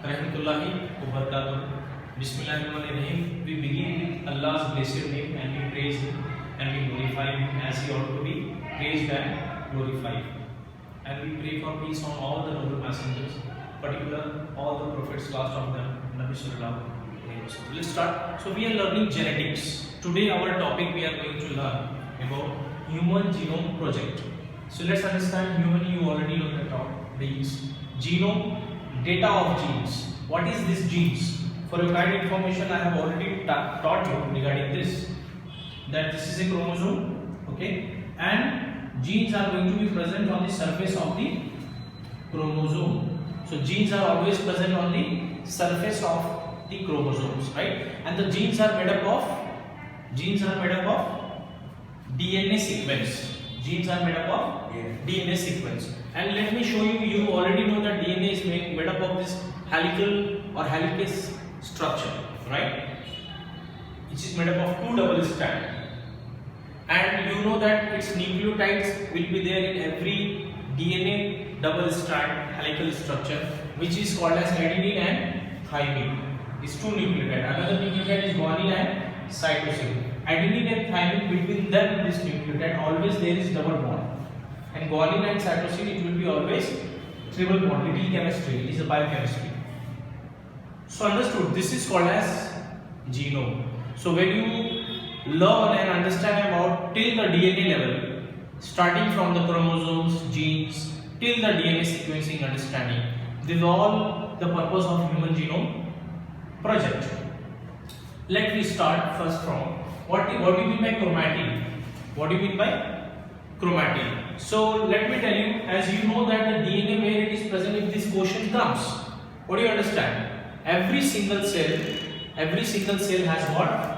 rahmatullahi wa barakatuh. Bismillahirrahmanirrahim. We begin with Allah's blessed name and we praise Him and we glorify Him as He ought to be praised and glorified. And we pray for peace on all the noble messengers, particularly all the prophets, last of them, Nabi Sallallahu Alaihi Wasallam. Let's start. So we are learning genetics. Today our topic we are going to learn about Human Genome Project. So let's understand human. You already know the topics. Genome, data of genes. What is this genes? For your kind information, I have already taught you regarding this. That this is a chromosome, okay, and genes are going to be present on the surface of the chromosome. So genes are always present on the surface of the chromosomes, right? And the genes are made up of DNA sequence. Genes are made up of DNA sequence. And let me show you. You already know that DNA is made up of this helical or helicase structure, right? Which is made up of two double strand. And you know that its nucleotides will be there in every DNA double strand helical structure, which is called as adenine and thymine. These two nucleotides. Another nucleotide is guanine and cytosine. Adenine and thymine, between them this nucleotide always there is double bond. And guanine and cytosine, it will be always triple bond. Little chemistry. It is a biochemistry. So understood. This is called as genome. So when you learn and understand about till the DNA level, starting from the chromosomes, genes, till the DNA sequencing understanding, this is all the purpose of Human Genome Project. Let me start first from what do you mean by chromatin? What do you mean by chromatin? So let me tell you, as you know that the DNA where it is present, if this question comes, what do you understand? Every single cell has what?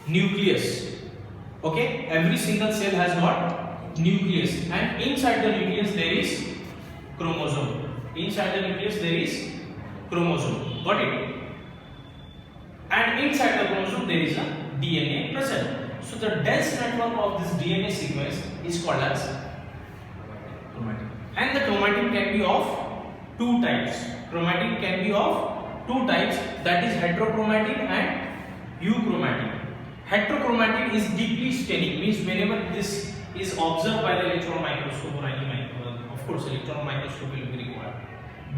Nucleus. Okay, every single cell has what? Nucleus, and inside the nucleus there is chromosome. Inside the nucleus there is chromosome. Got it? And inside the chromosome there is a DNA present. So the dense network of this DNA sequence is called as chromatin. And the chromatin can be of two types. Chromatin can be of two types, that is heterochromatin and euchromatin. Heterochromatin is deeply staining, means whenever this is observed by the electron microscope or any microscope, of course electron microscope will be required,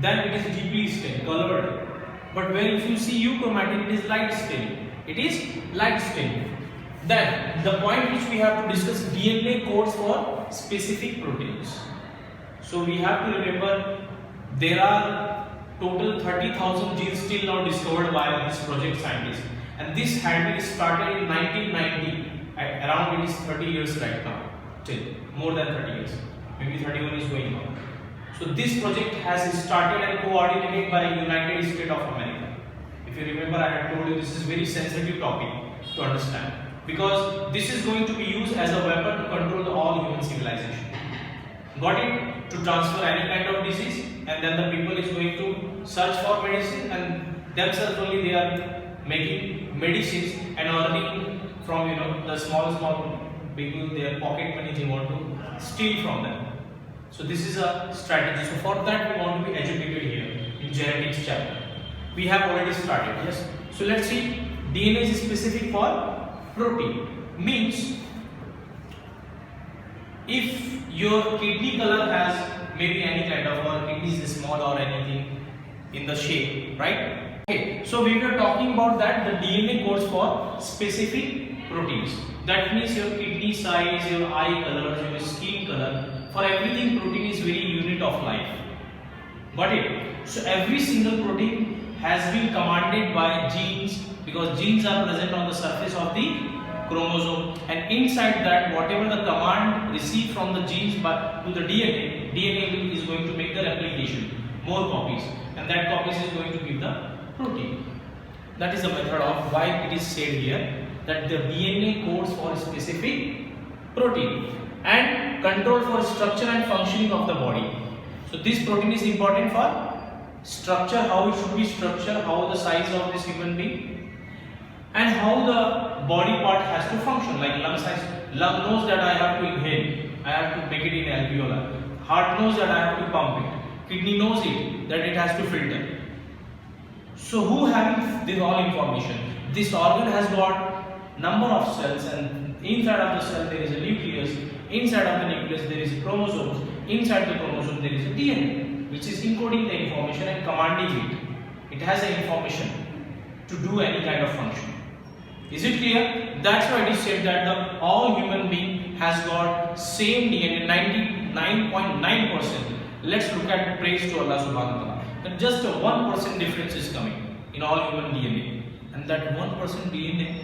then it is deeply stained, colored. But when if you see euchromatin, it is light staining. It is light staining. Then the point which we have to discuss, DNA codes for specific proteins. So we have to remember there are total 30,000 genes till now discovered by this project scientist, and this had been started in 1990. Around it is 30 years right now, till more than 30 years, maybe 31 is going on. So this project has started and coordinated by United States of America. If you remember, I had told you this is very sensitive topic to understand, because this is going to be used as a weapon to control all human civilization. Got it? To transfer any kind of disease, and then the people is going to search for medicine, and themselves only they are making medicines and earning from the small people, their pocket money they want to steal from them. So this is a strategy. So for that we want to be educated here in genetics chapter. We have already started. Yes. So let's see. DNA is specific for protein. Means if your kidney color has maybe any kind of, or kidney is small or anything in the shape, right? Okay, so we were talking about that the DNA codes for specific proteins. That means your kidney size, your eye color, your skin color, for everything protein is very unit of life. Got it? So every single protein has been commanded by genes, because genes are present on the surface of the chromosome, and inside that whatever the command received from the genes to the DNA is going to make the replication, more copies, and that copies is going to give the protein. That is the method of why it is said here that the DNA codes for a specific protein and control for structure and functioning of the body. So this protein is important for structure, how it should be structured, how the size of this human being, and how the body part has to function. Like lung size, lung knows that I have to inhale, I have to make it in alveolar. Heart knows that I have to pump it. Kidney knows it that it has to filter. So who having this all information? This organ has got number of cells, and inside of the cell there is a nucleus. Inside of the nucleus there is chromosomes. Inside the chromosome there is a DNA, which is encoding the information and commanding it. It has the information to do any kind of function. Is it clear? That's why it is said that the all human being has got same DNA, 99.9%. Let's look at praise to Allah subhanahu wa ta'ala. That just a 1% difference is coming in all human DNA, and that 1% DNA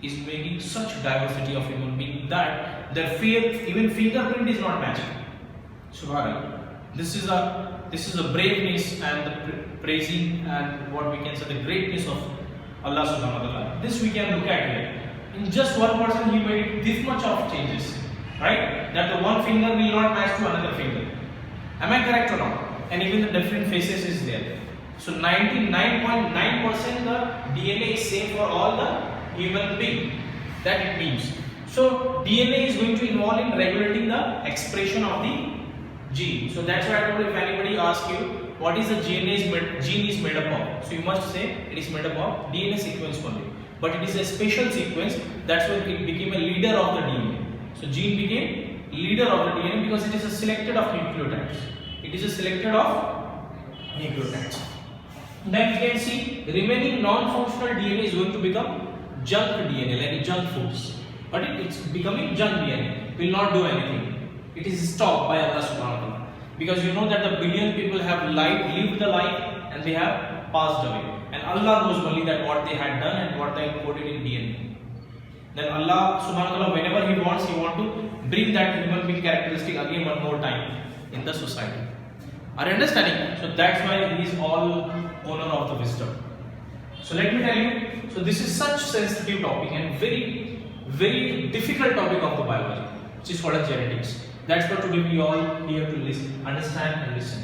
is making such diversity of human being that their even fingerprint is not matching. Subhanallah. This is a braveness and the praising and what we can say the greatness of Allah subhanahu wa ta'ala. This we can look at here. In just 1% he made this much of changes, right? That the one finger will not match to another finger. Am I correct or not? And even the different faces is there. So 99.9% the DNA is same for all the human being. That it means. So DNA is going to involve in regulating the expression of the gene. So that's why I told, if anybody asks you what is the gene is made up of, so you must say it is made up of DNA sequence only. But it is a special sequence. That's why it became a leader of the DNA. So gene became leader of the DNA because it is a selected of nucleotides. It is a selected of nucleotides. Then you can see remaining non-functional DNA is going to become junk DNA, like junk foods. But it's becoming junk DNA. Will not do anything. It is stopped by Allah subhanahu wa ta'ala. Because you know that the billion people have lived the life and they have passed away. And Allah knows only that what they had done and what they encoded in DNA. Then Allah subhanahu wa ta'ala, whenever He wants to bring that human being characteristic again one more time in the society. Are you understanding? So that's why He is all owner of the wisdom. So let me tell you, so this is such sensitive topic and very, very difficult topic of the biology, which is called as genetics. That's what today we all here to listen, understand and listen.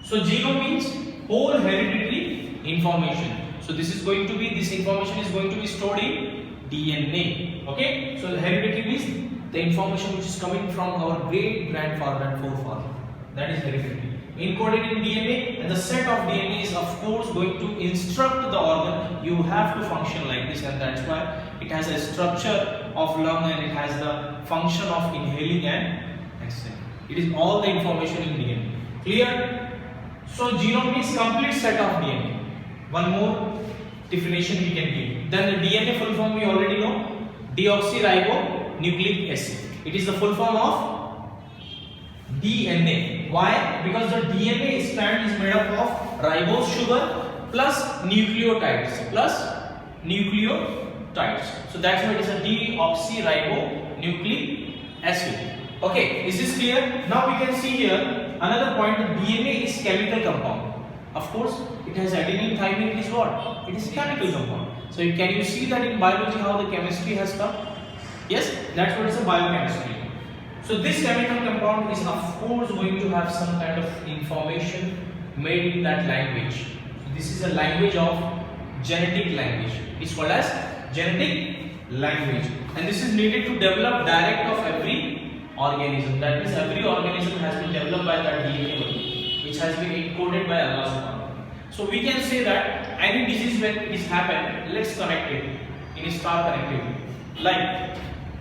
So genome means whole hereditary information. So this information is going to be stored in DNA. Okay? So the hereditary means the information which is coming from our great grandfather and forefather. That is hereditary. Encoded in DNA, and the set of DNA is of course going to instruct the organ, you have to function like this, and that's why it has a structure of lung and it has the function of inhaling and exhaling. It is all the information in DNA. Clear? So genome means complete set of DNA. One more definition we can give. Then the DNA full form we already know, deoxyribonucleic acid. It is the full form of DNA. Why? Because the DNA strand is made up of ribose sugar plus nucleotides. So that's why it is a deoxyribonucleic acid. Okay, is this clear? Now we can see here another point. The DNA is chemical compound. Of course, it has adenine, thymine. It is what? It is chemical compound. So can you see that in biology how the chemistry has come? Yes, that's what is a biochemistry. So this chemical compound is of course going to have some kind of information made in that language. So this is a language of genetic language. It's called as genetic language, and this is needed to develop direct of every organism. That means every organism has been developed by that DNA, which has been encoded by Allah subhanahu wa ta'ala. So we can say that any disease when it is happened, let's connect it in star connectivity. Like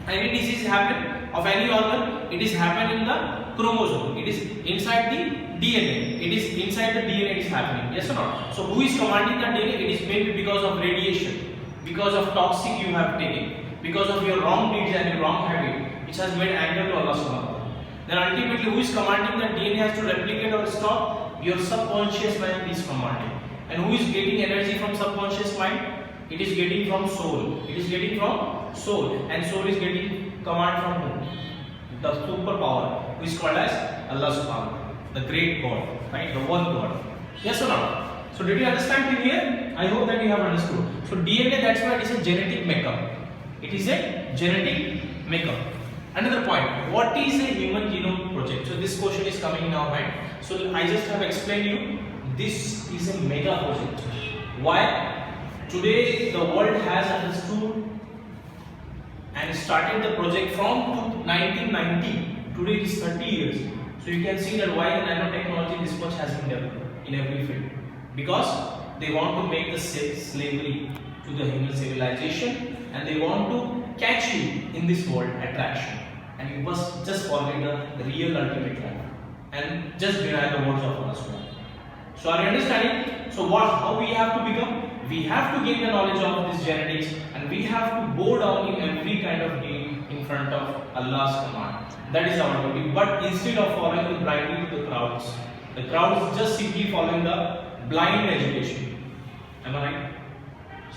any disease happen of any organ, it is happened in the chromosome. It is inside the DNA. It is inside the DNA. It is happening. Yes or not? So who is commanding the DNA? It is maybe because of radiation, because of toxic you have taken, because of your wrong deeds and your wrong habit, which has made anger to Allah subhanahu wa ta'ala. Then ultimately who is commanding that DNA has to replicate or stop? Your subconscious mind is commanding. And who is getting energy from subconscious mind? It is getting from soul. It is getting from soul, and soul is getting command from whom? The superpower, which is called as Allah subhanahu wa ta'ala, the great God, right? The one God. Yes or not? So did you understand till here? I hope that you have understood. So DNA, that's why it is a genetic makeup. It is a genetic makeup. Another point, what is a human genome project? So this question is coming in our mind. So I just have explained you, this is a mega project. Why? Today the world has understood and started the project from 1990. Today it is 30 years. So you can see that why nanotechnology this much has been developed in every field, because they want to make the slavery to the human civilization, and they want to catch you in this world attraction, and you must just forget the real ultimate life and just deny the words of Allah Subhanahu. So are you understanding? So how we have to become? We have to gain the knowledge of this genetics, and we have to bow down in every kind of game in front of Allah's command. That is our duty. But instead of following blindly to the crowds just simply following the blind education. Am I right?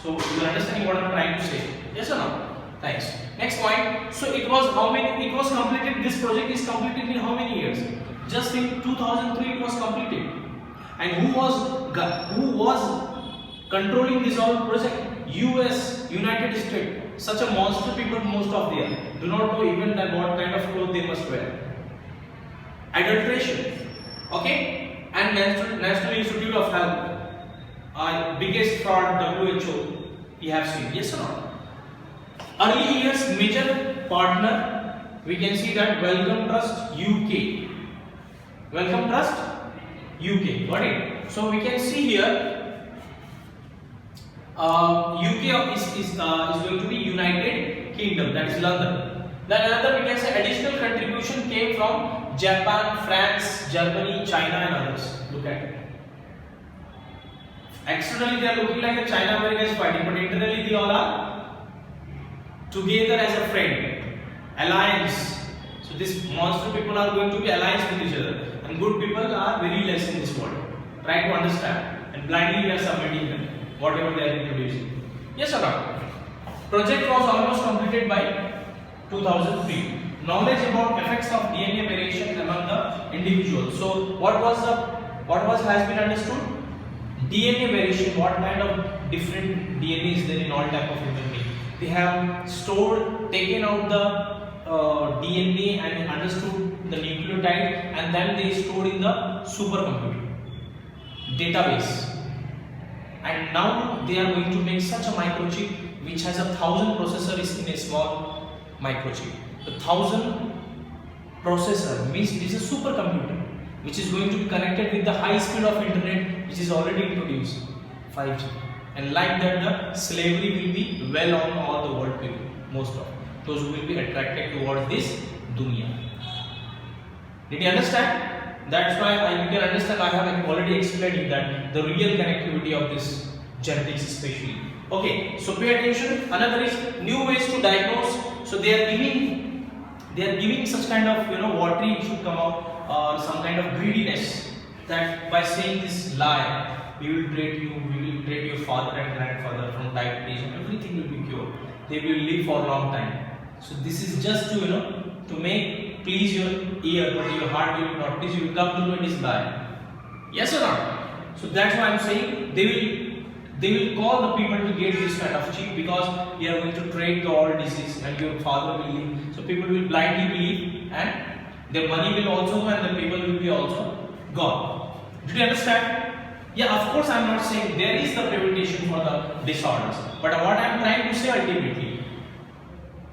So you are understanding what I am trying to say? Yes or no? Thanks. Next point. So it was how many? It was completed. This project is completed in how many years? Just in 2003 it was completed. And who was controlling this whole project? US, United States. Such a monster people, most of them do not know even that what kind of clothes they must wear. Adulteration. Okay? And National Institute of Health. Biggest fraud, WHO. You have seen. Yes or no? Early years major partner. We can see that Wellcome Trust UK. Wellcome Trust UK. Got it? So we can see here. UK is going to be United Kingdom, that is London. Then another we can say additional contribution came from Japan, France, Germany, China and others. Look at it. Externally they are looking like the China America is fighting, but internally they all are together as a friend, alliance. So these monster people are going to be alliance with each other, and good people are very less in this world. Try to understand, and blindly we are submitting them whatever they are introducing. Yes or no? Project was almost completed by 2003. Knowledge about effects of DNA variation among the individuals. So what has been understood? DNA variation. What kind of different DNA is there in all type of human being? They have taken out the DNA and understood the nucleotide, and then they stored in the supercomputer database. And now they are going to make such a microchip which has 1,000 processors in a small microchip. The 1,000 processor means it is a supercomputer which is going to be connected with the high speed of internet which is already introduced, 5G. And like that the slavery will be well on all the world people, most of those who will be attracted towards this dunya. Did you understand? That's why you can understand, I have already explained that the real connectivity of this genetics especially. Okay, so pay attention. Another is new ways to diagnose. So they are giving such kind of watery should come out, or some kind of greediness, that by saying this lie, we will trade your father and grandfather from diabetes and everything will be cured. They will live for a long time. So this is just to make please your ear, but your heart will not please. You will come to know it is lie. Yes or not? So that's why I'm saying they will call the people to get this kind of chip, because you are going to trade the all disease and your father will live. So people will blindly believe, and their money will also go, and the people will be also gone. Did you understand? Yeah, of course I'm not saying there is the prevention for the disorders, but what I'm trying to say ultimately,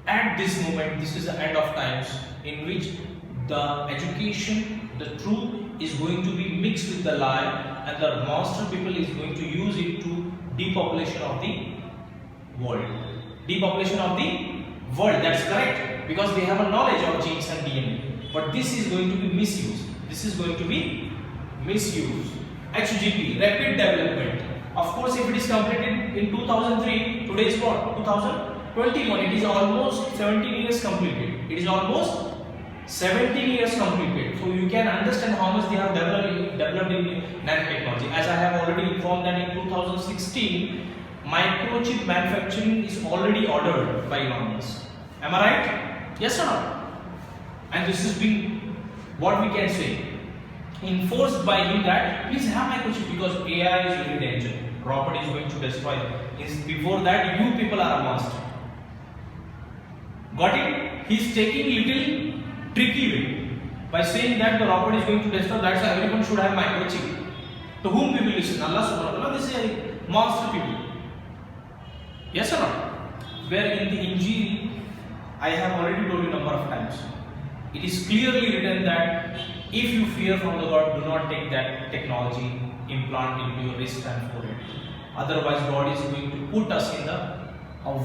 at this moment, this is the end of times in which the education, the truth is going to be mixed with the lie, and the monster people is going to use it to depopulation of the world. Depopulation of the world, that's correct, because they have a knowledge of genes and DNA. But this is going to be misused. This is going to be misused. HGP, rapid development. Of course, if it is completed in 2003, today is what? 2021. It is almost 17 years completed. It is almost 17 years completed. So you can understand how much they have developed in nanotechnology. As I have already informed that in 2016, microchip manufacturing is already ordered by Elon Musk. Am I right? Yes or no? And this is being, what we can say, enforced by him that please have microchip, because AI is very dangerous. Robot is going to destroy it. Before that, you people are a monster. Got it? He is taking little tricky way by saying that the robot is going to destroy. That's why everyone should have microchip. To whom we will listen? Allah subhanahu wa ta'ala. This is a monster people. Yes or not? Where in the Injil, I have already told you number of times. It is clearly written that If you fear from the God, do not take that technology implant into your wrist and forehead. Otherwise, God is going to put us in a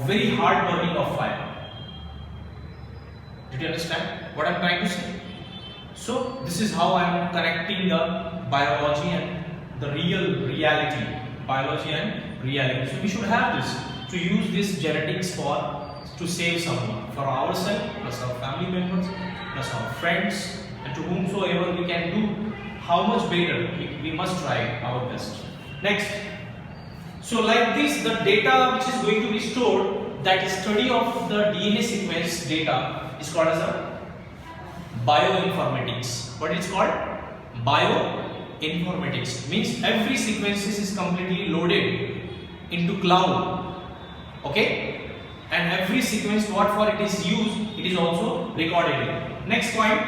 very hard burning of fire. Did you understand what I'm trying to say? So this is how I'm connecting the biology and the real reality. Biology and reality. So we should have this, to use this genetics to save someone, for ourselves, plus our family members, plus our friends, and to whomsoever we can do how much better. We must try our best. Next. So like this, the data which is going to be stored, that study of the DNA sequence data, is called as a bioinformatics. What is called? Bioinformatics. Means every sequence is completely loaded into cloud. Okay? And every sequence, what for it is used, it is also recorded. Next point.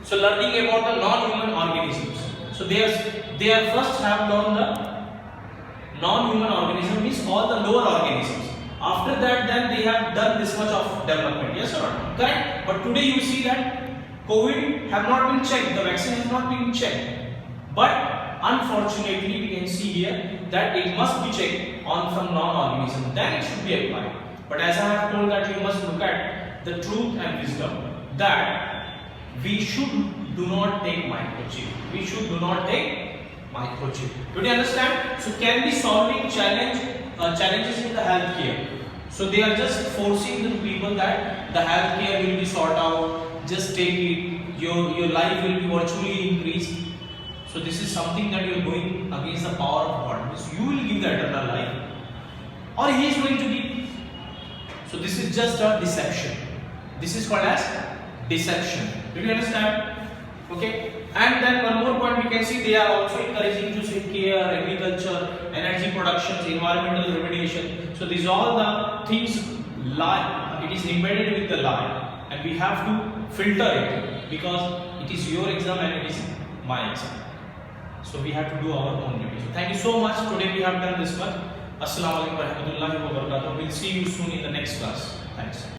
So learning about the non-human organisms. So they are first have learned the non-human organism, means all the lower organisms. After that, then they have done this much of development. Yes or not? Correct. But today you see that COVID have not been checked. The vaccine has not been checked. But unfortunately, we can see here that it must be checked on some non-organism. Then it should be applied. But as I have told that you must look at the truth and wisdom, that we should do not take microchip. We should do not take microchip. Do you understand? So can be solving challenges in the healthcare. So they are just forcing the people that the healthcare will be sorted out. Just take it. Your life will be virtually increased. So this is something that you are going against the power of God. So you will give the eternal life, or He is going to give. So this is just a deception. This is called as deception. Do you understand? Okay. And then one more point we can see, they are also encouraging to say care, agriculture, energy productions, environmental remediation. So these all the things lie. It is embedded with the lie, and we have to filter it, because it is your exam and it is my exam. So we have to do our own duty. So thank you so much. Today we have done this much. Assalamu alaikum warahmatullahi wabarakatuh. We'll see you soon in the next class. Thanks.